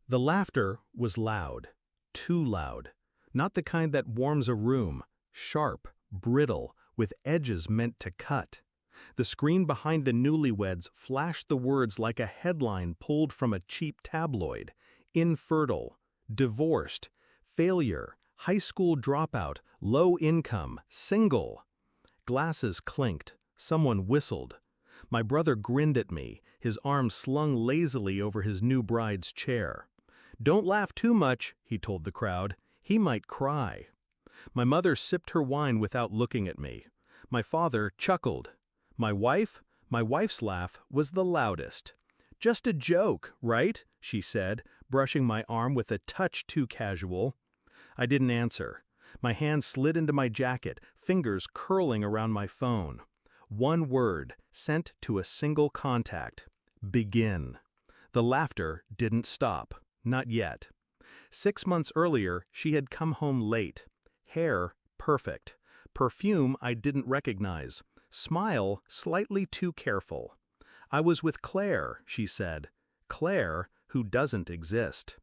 The laughter was loud, too loud. Not the kind that warms a room, sharp, brittle, with edges meant to cut. The screen behind the newlyweds flashed the words like a headline pulled from a cheap tabloid. Infertile, divorced, failure, high school dropout, low income, single. Glasses clinked. Someone whistled. My brother grinned at me, his arms slung lazily over his new bride's chair. "Don't laugh too much," he told the crowd. "He might cry." My mother sipped her wine without looking at me. My father chuckled. My wife's laugh was the loudest. "Just a joke, right?" she said, brushing my arm with a touch too casual. I didn't answer. My hand slid into my jacket, fingers curling around my phone. One word, sent to a single contact. Begin. The laughter didn't stop. Not yet. 6 months earlier, she had come home late. Hair, perfect. Perfume I didn't recognize. Smile, slightly too careful. "I was with Claire," she said. Claire, who doesn't exist.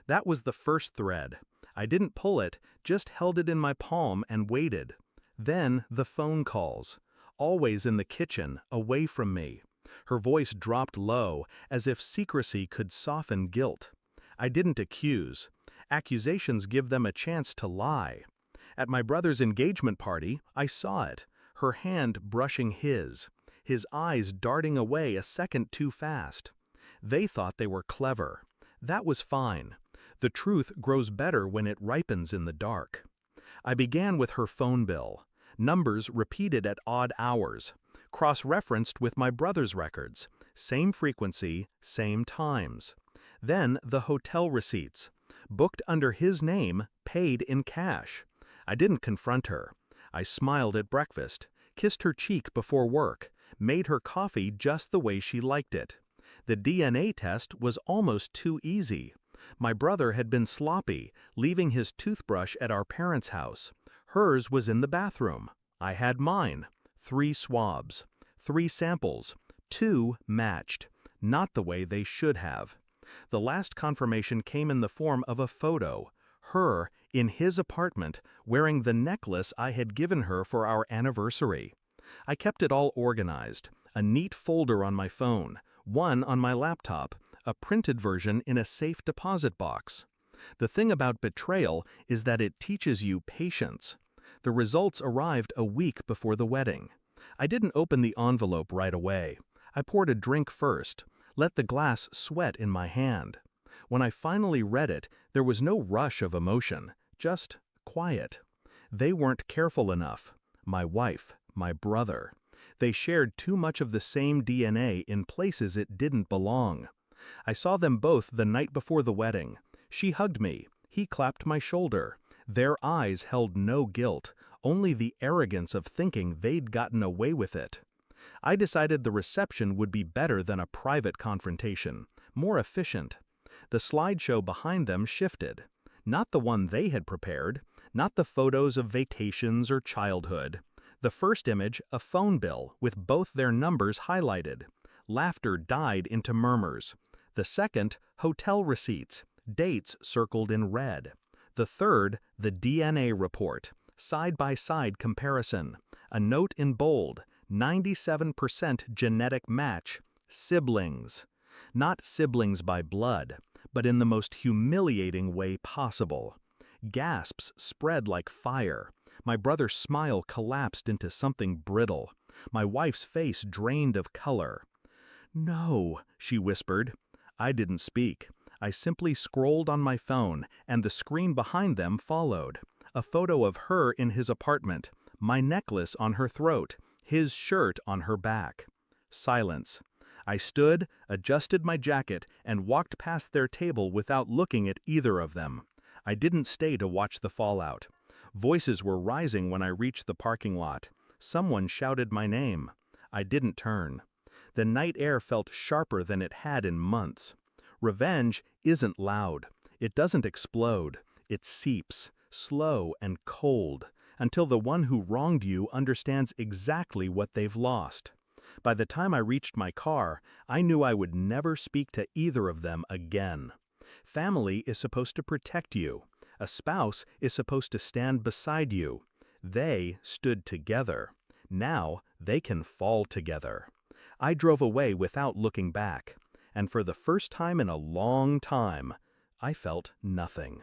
That was the first thread. I didn't pull it, just held it in my palm and waited. Then the phone calls. Always in the kitchen, away from me. Her voice dropped low, as if secrecy could soften guilt. I didn't accuse. Accusations give them a chance to lie. At my brother's engagement party, I saw it. Her hand brushing his eyes darting away a second too fast. They thought they were clever. That was fine. The truth grows better when it ripens in the dark. I began with her phone bill. Numbers repeated at odd hours. Cross-referenced with my brother's records. Same frequency, same times. Then the hotel receipts. Booked under his name, paid in cash. I didn't confront her. I smiled at breakfast, kissed her cheek before work, made her coffee just the way she liked it. The DNA test was almost too easy. My brother had been sloppy, leaving his toothbrush at our parents' house. Hers was in the bathroom. I had mine. 3 swabs. 3 samples. 2 matched. Not the way they should have. The last confirmation came in the form of a photo. Her, in his apartment, wearing the necklace I had given her for our anniversary. I kept it all organized. A neat folder on my phone, one on my laptop, a printed version in a safe deposit box. The thing about betrayal is that it teaches you patience. The results arrived a week before the wedding. I didn't open the envelope right away. I poured a drink first, let the glass sweat in my hand. When I finally read it, there was no rush of emotion, just quiet. They weren't careful enough. My wife, my brother. They shared too much of the same DNA in places it didn't belong. I saw them both the night before the wedding. She hugged me. He clapped my shoulder. Their eyes held no guilt, only the arrogance of thinking they'd gotten away with it. I decided the reception would be better than a private confrontation, more efficient. The slideshow behind them shifted. Not the one they had prepared, not the photos of vacations or childhood. The first image, a phone bill with both their numbers highlighted. Laughter died into murmurs. The second, hotel receipts, dates circled in red. The third, the DNA report, side-by-side comparison. A note in bold, 97% genetic match, siblings. Not siblings by blood, but in the most humiliating way possible. Gasps spread like fire. My brother's smile collapsed into something brittle. My wife's face drained of color. "No," she whispered. I didn't speak. I simply scrolled on my phone, and the screen behind them followed. A photo of her in his apartment, my necklace on her throat, his shirt on her back. Silence. I stood, adjusted my jacket, and walked past their table without looking at either of them. I didn't stay to watch the fallout. Voices were rising when I reached the parking lot. Someone shouted my name. I didn't turn. The night air felt sharper than it had in months. Revenge isn't loud. It doesn't explode. It seeps, slow and cold, until the one who wronged you understands exactly what they've lost. By the time I reached my car, I knew I would never speak to either of them again. Family is supposed to protect you. A spouse is supposed to stand beside you. They stood together. Now they can fall together. I drove away without looking back, and for the first time in a long time, I felt nothing.